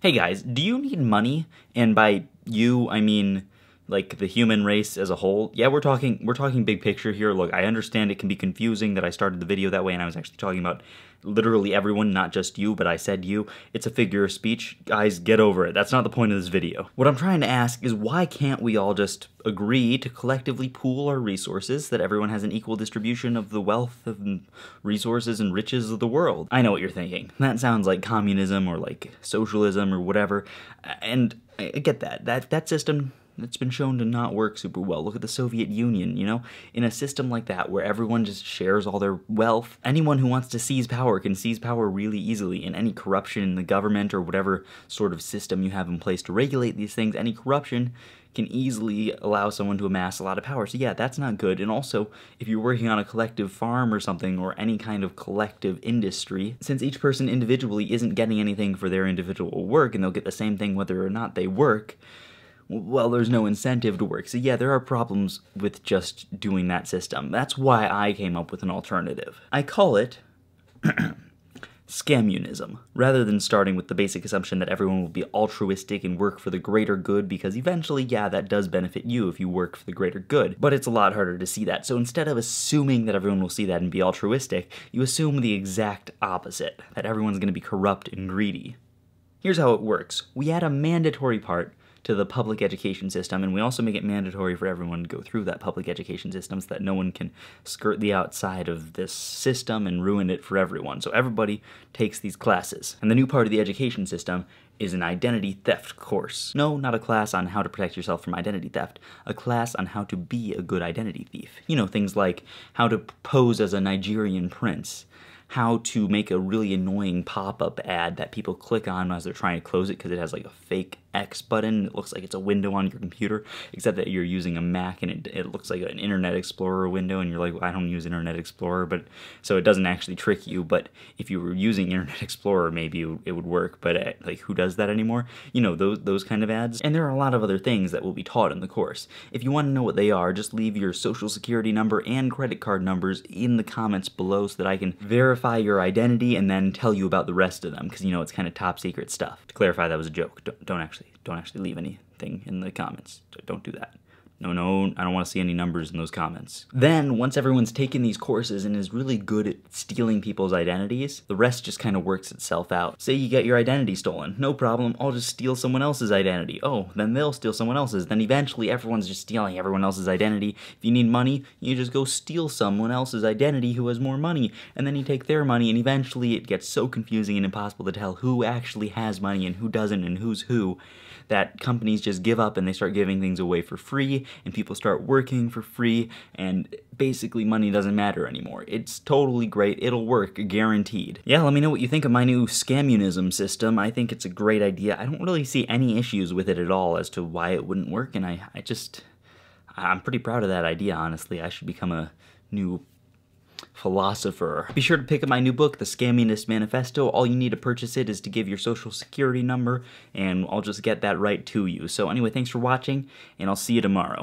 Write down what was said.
Hey guys, do you need money? And by you, I mean like the human race as a whole. Yeah, we're talking big picture here. Look, I understand it can be confusing that I started the video that way and I was actually talking about literally everyone, not just you, but I said you. It's a figure of speech. Guys, get over it. That's not the point of this video. What I'm trying to ask is why can't we all just agree to collectively pool our resources so that everyone has an equal distribution of the wealth and resources and riches of the world? I know what you're thinking. That sounds like communism or like socialism or whatever, and I get that. That system, it's been shown to not work super well. Look at the Soviet Union, you know? In a system like that where everyone just shares all their wealth, anyone who wants to seize power can seize power really easily, and any corruption in the government or whatever sort of system you have in place to regulate these things, any corruption can easily allow someone to amass a lot of power. So yeah, that's not good. And also, if you're working on a collective farm or something, or any kind of collective industry, since each person individually isn't getting anything for their individual work, and they'll get the same thing whether or not they work, well, there's no incentive to work. So yeah, there are problems with just doing that system. That's why I came up with an alternative. I call it Scamunism, rather than starting with the basic assumption that everyone will be altruistic and work for the greater good, because eventually, yeah, that does benefit you if you work for the greater good, but it's a lot harder to see that. So instead of assuming that everyone will see that and be altruistic, you assume the exact opposite, that everyone's going to be corrupt and greedy. Here's how it works. We add a mandatory part to the public education system, and we also make it mandatory for everyone to go through that public education system so that no one can skirt the outside of this system and ruin it for everyone. So everybody takes these classes. And the new part of the education system is an identity theft course. No, not a class on how to protect yourself from identity theft. A class on how to be a good identity thief. You know, things like how to pose as a Nigerian prince, how to make a really annoying pop-up ad that people click on as they're trying to close it because it has like a fake X button. It looks like it's a window on your computer, except that you're using a Mac and it looks like an Internet Explorer window, and you're like, well, I don't use Internet Explorer, but so it doesn't actually trick you. But if you were using Internet Explorer, maybe it would work, but like, who does that anymore? You know, those kind of ads. And there are a lot of other things that will be taught in the course. If you want to know what they are, just leave your social security number and credit card numbers in the comments below so that I can verify your identity and then tell you about the rest of them, because, you know, it's kind of top secret stuff. To clarify, that was a joke. Don't actually leave anything in the comments. Don't do that. No, I don't want to see any numbers in those comments. Then, once everyone's taken these courses and is really good at stealing people's identities, the rest just kind of works itself out. Say you get your identity stolen. No problem, I'll just steal someone else's identity. Oh, then they'll steal someone else's. Then eventually everyone's just stealing everyone else's identity. If you need money, you just go steal someone else's identity who has more money, and then you take their money, and eventually it gets so confusing and impossible to tell who actually has money and who doesn't and who's who, that companies just give up and they start giving things away for free, and people start working for free, and basically money doesn't matter anymore. It's totally great. It'll work, guaranteed. Yeah, let me know what you think of my new Scamunism system. I think it's a great idea. I don't really see any issues with it at all as to why it wouldn't work, and I'm pretty proud of that idea, honestly. I should become a new philosopher. Be sure to pick up my new book, The Scamunist Manifesto. All you need to purchase it is to give your social security number, and I'll just get that right to you. So anyway, thanks for watching, and I'll see you tomorrow.